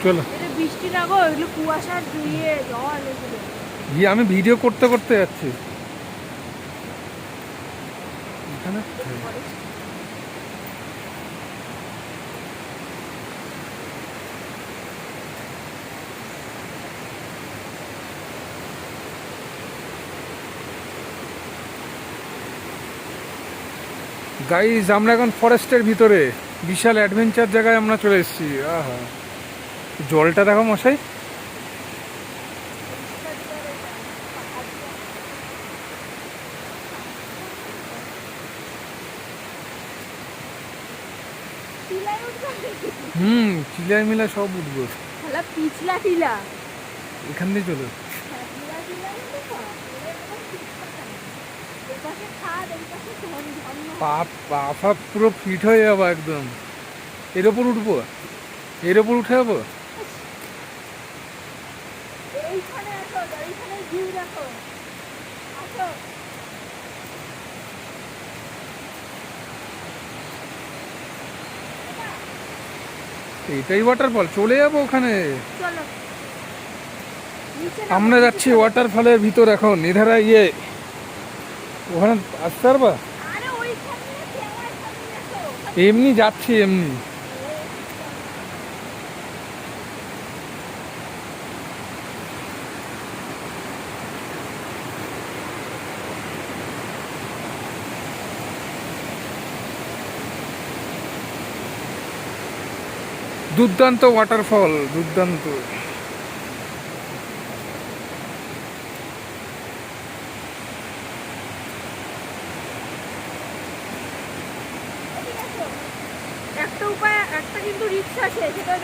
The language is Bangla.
চলো। এটা বৃষ্টি না গো, এগুলো কুয়াশার জল এগুলো। গিয়ে আমি ভিডিও করতে করতে যাচ্ছি এখানে। গাইজ আমরা এখন ফরেস্টের ভিতরে বিশাল অ্যাডভেঞ্চার জায়গায় আমরা চলে এসেছি। আহা, জলটা দেখো মশাই। চিলাই মিলা সব উঠবো। পিছলা টিলা এখান দিয়ে চলো। পা পা ফা পুরো ফিট হয়ে যাবো একদম। এর ওপর উঠবো, এর ওপর উঠে যাবো। এটাই ওয়াটারফল, চলে যাবো ওখানে। আমরা যাচ্ছি ওয়াটারফলের ভিতর এখন। এধারা ওখানে আসতে পারবা? এমনি যাচ্ছি এমনি। দুর্দান্ত ওয়াটারফল, দুর্দান্ত। একটা উপায়, একটা কিন্তু রিক্সা আছে সেটা